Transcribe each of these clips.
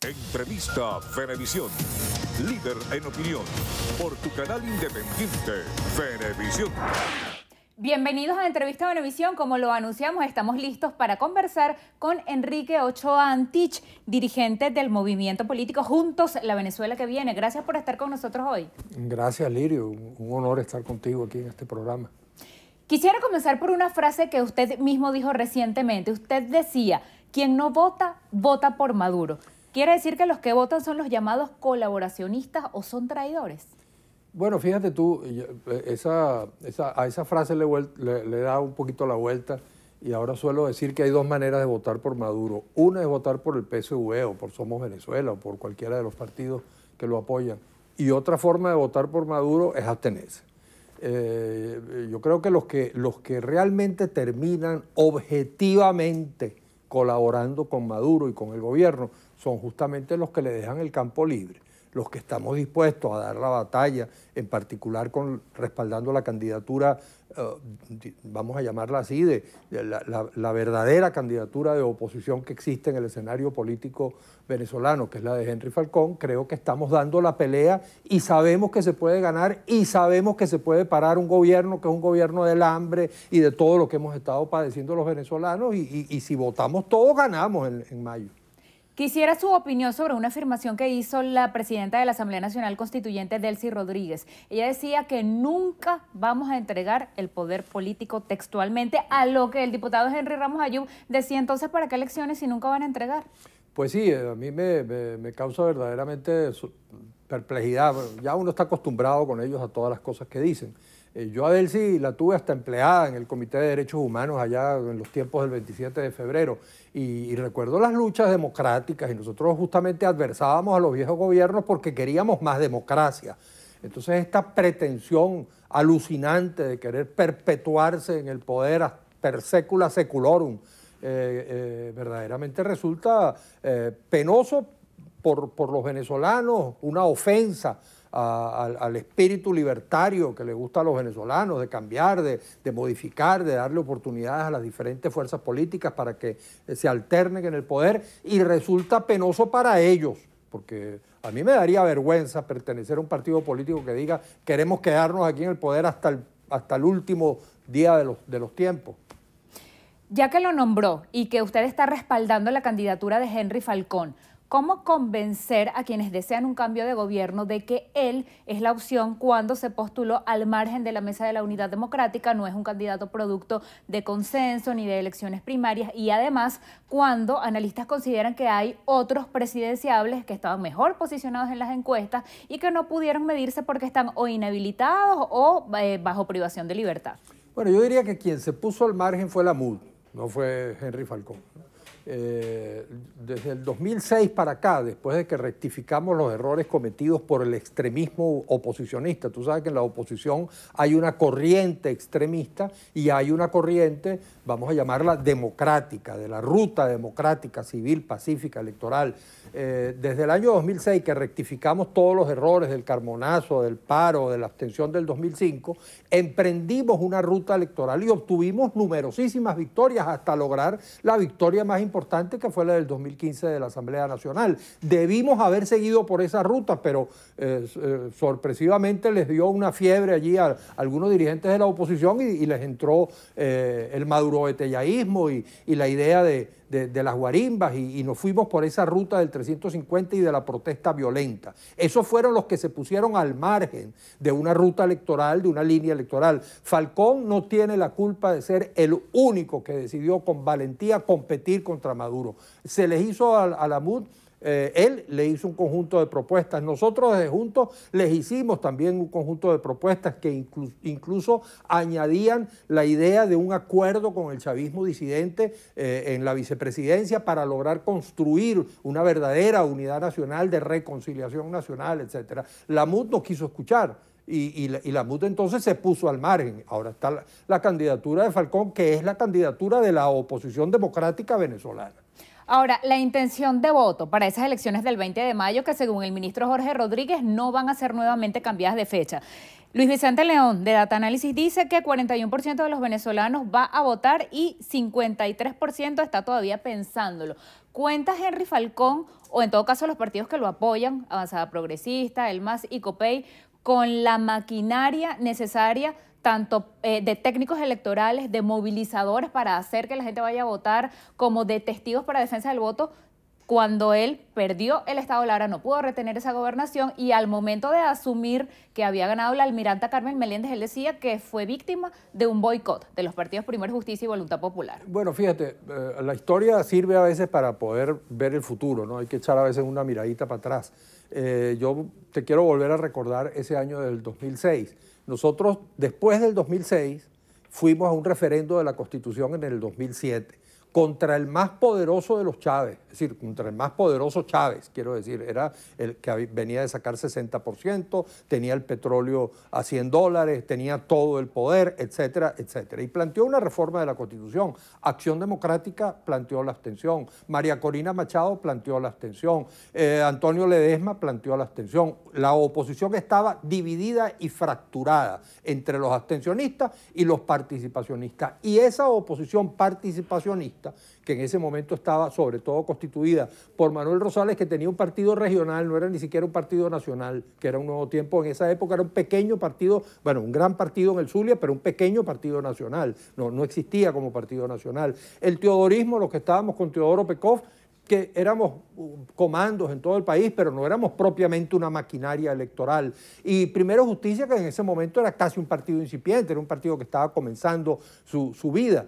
Entrevista Venevisión. Líder en opinión. Por tu canal independiente, Venevisión. Bienvenidos a Entrevista Venevisión. Como lo anunciamos, estamos listos para conversar con Enrique Ochoa Antich, dirigente del movimiento político Juntos la Venezuela que Viene. Gracias por estar con nosotros hoy. Gracias, Lirio. Un honor estar contigo aquí en este programa. Quisiera comenzar por una frase que usted mismo dijo recientemente. Usted decía, quien no vota, vota por Maduro. ¿Quiere decir que los que votan son los llamados colaboracionistas o son traidores? Bueno, fíjate tú, a esa frase le he dado un poquito la vuelta y ahora suelo decir que hay dos maneras de votar por Maduro. Una es votar por el PSV o por Somos Venezuela o por cualquiera de los partidos que lo apoyan. Y otra forma de votar por Maduro es abstenerse. Yo creo que los que realmente terminan objetivamente colaborando con Maduro y con el gobierno son justamente los que le dejan el campo libre, los que estamos dispuestos a dar la batalla, en particular respaldando la candidatura, vamos a llamarla así, de la verdadera candidatura de oposición que existe en el escenario político venezolano, que es la de Henry Falcón. Creo que estamos dando la pelea y sabemos que se puede ganar y sabemos que se puede parar un gobierno que es un gobierno del hambre y de todo lo que hemos estado padeciendo los venezolanos y si votamos todos ganamos en mayo. Quisiera su opinión sobre una afirmación que hizo la presidenta de la Asamblea Nacional Constituyente, Delcy Rodríguez. Ella decía que nunca vamos a entregar el poder político textualmente, a lo que el diputado Henry Ramos Ayub decía. Entonces, ¿para qué elecciones si nunca van a entregar? Pues sí, a mí me causa verdaderamente perplejidad. Ya uno está acostumbrado con ellos a todas las cosas que dicen. Yo a Delcy la tuve hasta empleada en el Comité de Derechos Humanos allá en los tiempos del 27 de febrero y recuerdo las luchas democráticas y nosotros justamente adversábamos a los viejos gobiernos porque queríamos más democracia. Entonces esta pretensión alucinante de querer perpetuarse en el poder per secula seculorum verdaderamente resulta penoso por los venezolanos, una ofensa al espíritu libertario que le gusta a los venezolanos, de cambiar, de modificar, de darle oportunidades a las diferentes fuerzas políticas para que se alternen en el poder, y resulta penoso para ellos, porque a mí me daría vergüenza pertenecer a un partido político que diga queremos quedarnos aquí en el poder hasta el último día de los tiempos. Ya que lo nombró y que usted está respaldando la candidatura de Henry Falcón, ¿cómo convencer a quienes desean un cambio de gobierno de que él es la opción cuando se postuló al margen de la Mesa de la Unidad Democrática? No es un candidato producto de consenso ni de elecciones primarias, y además cuando analistas consideran que hay otros presidenciables que estaban mejor posicionados en las encuestas y que no pudieron medirse porque están o inhabilitados o bajo privación de libertad? Bueno, yo diría que quien se puso al margen fue la MUD, no fue Henry Falcón. Desde el 2006 para acá, después de que rectificamos los errores cometidos por el extremismo oposicionista, tú sabes que en la oposición hay una corriente extremista y hay una corriente, vamos a llamarla democrática, de la ruta democrática, civil, pacífica, electoral. Desde el año 2006 que rectificamos todos los errores del Carmonazo, del paro, de la abstención del 2005, emprendimos una ruta electoral y obtuvimos numerosísimas victorias hasta lograr la victoria más importante, que fue la del 2015 de la Asamblea Nacional. Debimos haber seguido por esa ruta, pero sorpresivamente les dio una fiebre allí a algunos dirigentes de la oposición y les entró el madurobetellaísmo y la idea de las guarimbas y nos fuimos por esa ruta del 350 y de la protesta violenta. Esos fueron los que se pusieron al margen de una ruta electoral, de una línea electoral. Falcón no tiene la culpa de ser el único que decidió con valentía competir contra Maduro. Se les hizo a la MUD, él le hizo un conjunto de propuestas, nosotros desde Juntos les hicimos también un conjunto de propuestas que incluso añadían la idea de un acuerdo con el chavismo disidente en la vicepresidencia para lograr construir una verdadera unidad nacional de reconciliación nacional, etc. La MUD no quiso escuchar. Y la MUD entonces se puso al margen. Ahora está la candidatura de Falcón, que es la candidatura de la oposición democrática venezolana. Ahora, la intención de voto para esas elecciones del 20 de mayo, que según el ministro Jorge Rodríguez no van a ser nuevamente cambiadas de fecha. Luis Vicente León, de Data Análisis, dice que 41% de los venezolanos va a votar y 53% está todavía pensándolo. ¿Cuenta Henry Falcón, o en todo caso los partidos que lo apoyan, Avanzada Progresista, el MAS y COPEI, con la maquinaria necesaria tanto de técnicos electorales, de movilizadores para hacer que la gente vaya a votar, como de testigos para defensa del voto, cuando él perdió el estado Lara, no pudo retener esa gobernación y al momento de asumir que había ganado la almiranta Carmen Meléndez, él decía que fue víctima de un boicot de los partidos Primero Justicia y Voluntad Popular? Bueno, fíjate, la historia sirve a veces para poder ver el futuro, ¿no? Hay que echar a veces una miradita para atrás. Yo te quiero volver a recordar ese año del 2006. Nosotros, después del 2006, fuimos a un referendo de la Constitución en el 2007 contra el más poderoso de los Chávez, es decir, contra el más poderoso Chávez, quiero decir, era el que venía de sacar 60%, tenía el petróleo a $100, tenía todo el poder, etcétera, etcétera. Y planteó una reforma de la Constitución. Acción Democrática planteó la abstención, María Corina Machado planteó la abstención, Antonio Ledesma planteó la abstención. La oposición estaba dividida y fracturada entre los abstencionistas y los participacionistas. Y esa oposición participacionista, que en ese momento estaba sobre todo constituida por Manuel Rosales, que tenía un partido regional, no era ni siquiera un partido nacional, que era un Nuevo Tiempo, en esa época era un pequeño partido, bueno, un gran partido en el Zulia, pero un pequeño partido nacional, no existía como partido nacional. El teodorismo, los que estábamos con Teodoro Pekov, que éramos comandos en todo el país, pero no éramos propiamente una maquinaria electoral. Y Primero Justicia, que en ese momento era casi un partido incipiente, era un partido que estaba comenzando su vida.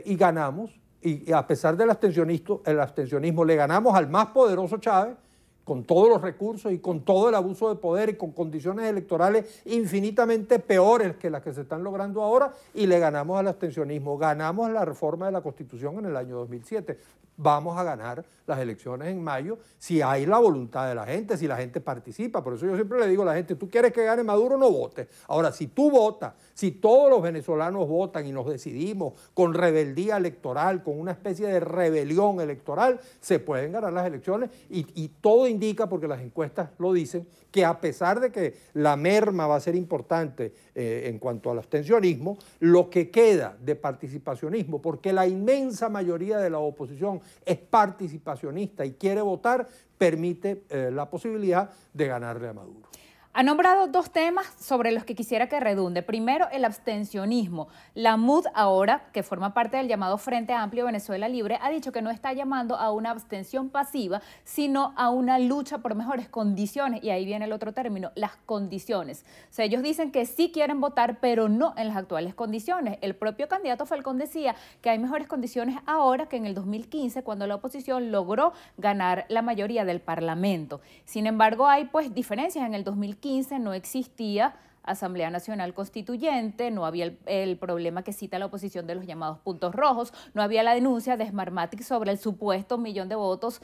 Y ganamos, y a pesar del abstencionismo, le ganamos al más poderoso Chávez, con todos los recursos y con todo el abuso de poder y con condiciones electorales infinitamente peores que las que se están logrando ahora, y le ganamos al abstencionismo. Ganamos la reforma de la Constitución en el año 2007. Vamos a ganar las elecciones en mayo si hay la voluntad de la gente, si la gente participa. Por eso yo siempre le digo a la gente, tú quieres que gane Maduro, no votes. Ahora, si tú votas, si todos los venezolanos votan y nos decidimos con rebeldía electoral, con una especie de rebelión electoral, se pueden ganar las elecciones y todo indica, porque las encuestas lo dicen, que a pesar de que la merma va a ser importante en cuanto al abstencionismo, lo que queda de participacionismo, porque la inmensa mayoría de la oposición es participacionista y quiere votar, permite la posibilidad de ganarle a Maduro. Ha nombrado dos temas sobre los que quisiera que redunde. Primero, el abstencionismo. La MUD ahora, que forma parte del llamado Frente Amplio Venezuela Libre, ha dicho que no está llamando a una abstención pasiva, sino a una lucha por mejores condiciones. Y ahí viene el otro término, las condiciones. O sea, ellos dicen que sí quieren votar, pero no en las actuales condiciones. El propio candidato Falcón decía que hay mejores condiciones ahora que en el 2015, cuando la oposición logró ganar la mayoría del Parlamento. Sin embargo, hay pues diferencias. En el 2015 no existía Asamblea Nacional Constituyente, no había el problema que cita la oposición de los llamados puntos rojos, no había la denuncia de Smartmatic sobre el supuesto 1 millón de votos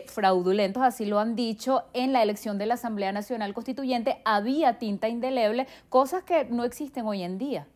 fraudulentos, así lo han dicho, en la elección de la Asamblea Nacional Constituyente, había tinta indeleble, cosas que no existen hoy en día.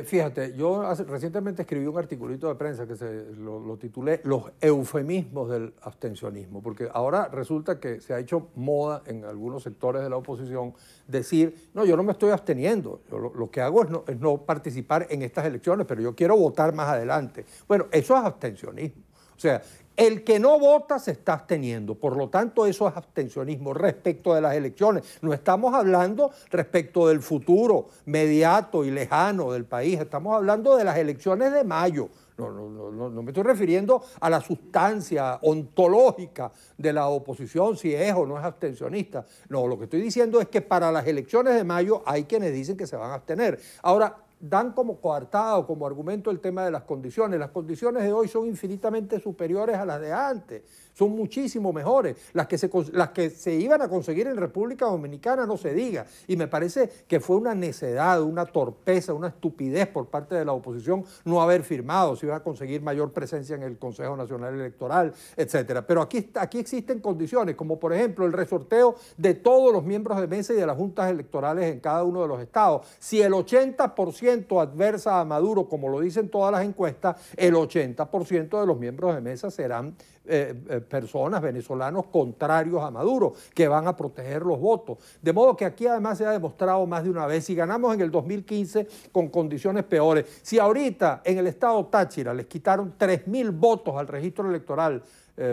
Fíjate, yo recientemente escribí un articulito de prensa que lo titulé Los eufemismos del abstencionismo, porque ahora resulta que se ha hecho moda en algunos sectores de la oposición decir, no, yo no me estoy absteniendo, yo lo que hago es no participar en estas elecciones, pero yo quiero votar más adelante. Bueno, eso es abstencionismo. O sea, el que no vota se está absteniendo, por lo tanto eso es abstencionismo respecto de las elecciones. No estamos hablando respecto del futuro inmediato y lejano del país, estamos hablando de las elecciones de mayo. No me estoy refiriendo a la sustancia ontológica de la oposición, si es o no es abstencionista. No, lo que estoy diciendo es que para las elecciones de mayo hay quienes dicen que se van a abstener. Ahora, dan como coartado, como argumento el tema de las condiciones. Las condiciones de hoy son infinitamente superiores a las de antes, son muchísimo mejores. Las que se iban a conseguir en República Dominicana no se diga. Y me parece que fue una necedad, una torpeza, una estupidez por parte de la oposición no haber firmado, si iba a conseguir mayor presencia en el Consejo Nacional Electoral, etcétera. Pero aquí existen condiciones, como por ejemplo el resorteo de todos los miembros de mesa y de las juntas electorales en cada uno de los estados. Si el 80% adversa a Maduro, como lo dicen todas las encuestas, el 80% de los miembros de mesa serán personas, venezolanos contrarios a Maduro, que van a proteger los votos. De modo que aquí además se ha demostrado más de una vez, si ganamos en el 2015 con condiciones peores, si ahorita en el estado Táchira les quitaron 3.000 votos al registro electoral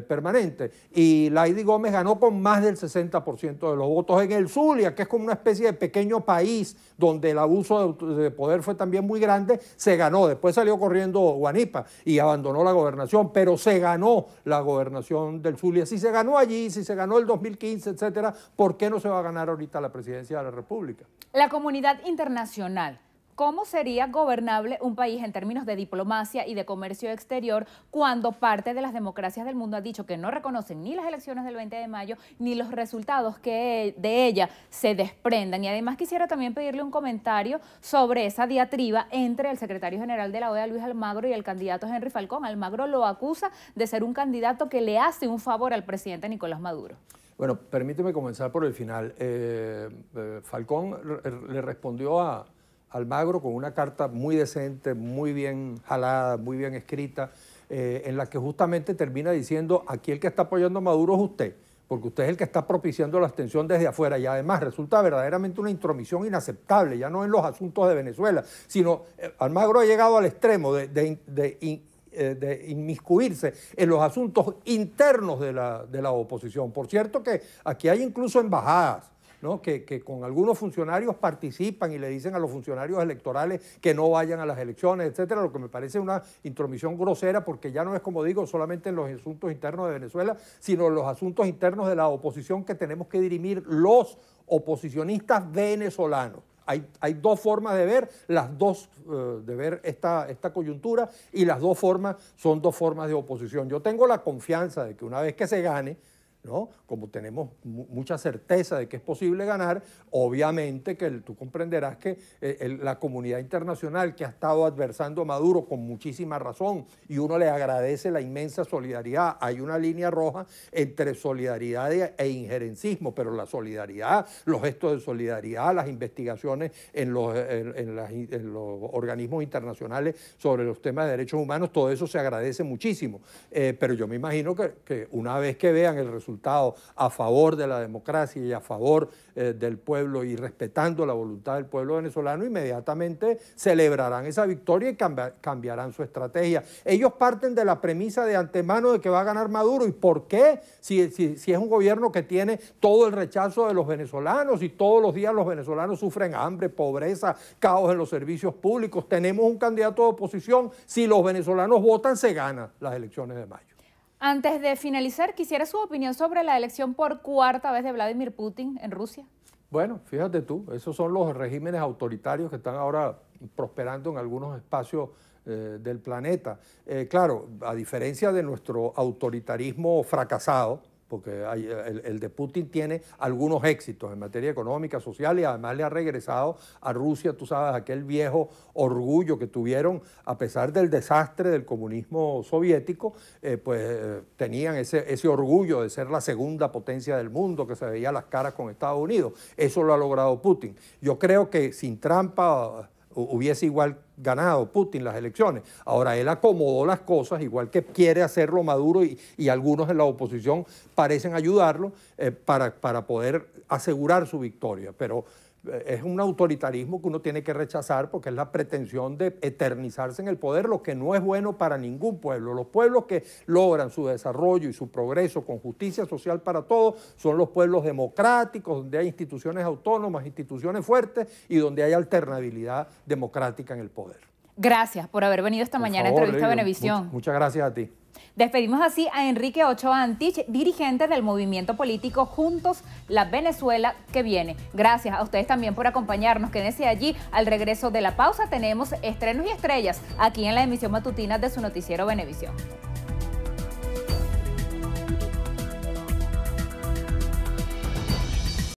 permanente. Y Lady Gómez ganó con más del 60% de los votos. En el Zulia, que es como una especie de pequeño país donde el abuso de poder fue también muy grande, se ganó. Después salió corriendo Guanipa y abandonó la gobernación, pero se ganó la gobernación del Zulia. Si se ganó allí, si se ganó el 2015, etcétera, ¿por qué no se va a ganar ahorita la presidencia de la República? La comunidad internacional. ¿Cómo sería gobernable un país en términos de diplomacia y de comercio exterior cuando parte de las democracias del mundo ha dicho que no reconocen ni las elecciones del 20 de mayo ni los resultados que de ella se desprendan? Y además quisiera también pedirle un comentario sobre esa diatriba entre el secretario general de la OEA, Luis Almagro, y el candidato Henry Falcón. Almagro lo acusa de ser un candidato que le hace un favor al presidente Nicolás Maduro. Bueno, permíteme comenzar por el final. Falcón le respondió a Almagro con una carta muy decente, muy bien jalada, muy bien escrita, en la que justamente termina diciendo: aquí el que está apoyando a Maduro es usted, porque usted es el que está propiciando la abstención desde afuera, y además resulta verdaderamente una intromisión inaceptable, ya no en los asuntos de Venezuela, sino Almagro ha llegado al extremo de inmiscuirse en los asuntos internos de la oposición. Por cierto que aquí hay incluso embajadas, ¿no?, que con algunos funcionarios participan y le dicen a los funcionarios electorales que no vayan a las elecciones, etcétera, lo que me parece una intromisión grosera, porque ya no es, como digo, solamente en los asuntos internos de Venezuela, sino en los asuntos internos de la oposición que tenemos que dirimir los oposicionistas venezolanos. Hay dos formas de ver, de ver esta coyuntura, y las dos formas son dos formas de oposición. Yo tengo la confianza de que una vez que se gane, ¿no?, como tenemos mucha certeza de que es posible ganar, obviamente que tú comprenderás que la comunidad internacional, que ha estado adversando a Maduro con muchísima razón, y uno le agradece la inmensa solidaridad. Hay una línea roja entre solidaridad e injerencismo, pero la solidaridad, los gestos de solidaridad, las investigaciones en los organismos internacionales sobre los temas de derechos humanos, todo eso se agradece muchísimo. Pero yo me imagino que una vez que vean el resultado a favor de la democracia y a favor del pueblo, y respetando la voluntad del pueblo venezolano, inmediatamente celebrarán esa victoria y cambiarán su estrategia. Ellos parten de la premisa de antemano de que va a ganar Maduro. ¿Y por qué? Si es un gobierno que tiene todo el rechazo de los venezolanos, y todos los días los venezolanos sufren hambre, pobreza, caos en los servicios públicos. Tenemos un candidato de oposición. Si los venezolanos votan, se ganan las elecciones de mayo. Antes de finalizar, quisiera su opinión sobre la elección por cuarta vez de Vladimir Putin en Rusia. Bueno, fíjate tú, esos son los regímenes autoritarios que están ahora prosperando en algunos espacios del planeta. Claro, a diferencia de nuestro autoritarismo fracasado, porque el de Putin tiene algunos éxitos en materia económica, social, y además le ha regresado a Rusia, tú sabes, aquel viejo orgullo que tuvieron a pesar del desastre del comunismo soviético, tenían ese orgullo de ser la segunda potencia del mundo, que se veía las caras con Estados Unidos. Eso lo ha logrado Putin. Yo creo que sin trampa hubiese igual ganado Putin las elecciones. Ahora, él acomodó las cosas, igual que quiere hacerlo Maduro, y algunos en la oposición parecen ayudarlo para poder asegurar su victoria. Pero es un autoritarismo que uno tiene que rechazar, porque es la pretensión de eternizarse en el poder, lo que no es bueno para ningún pueblo. Los pueblos que logran su desarrollo y su progreso con justicia social para todos son los pueblos democráticos, donde hay instituciones autónomas, instituciones fuertes, y donde hay alternabilidad democrática en el poder. Gracias por haber venido esta mañana a Entrevista a Venevisión. Muchas gracias a ti. Despedimos así a Enrique Ochoa Antich, dirigente del movimiento político Juntos la Venezuela que viene. Gracias a ustedes también por acompañarnos. Quédense allí. Al regreso de la pausa tenemos estrenos y estrellas aquí en la emisión matutina de su noticiero Venevisión.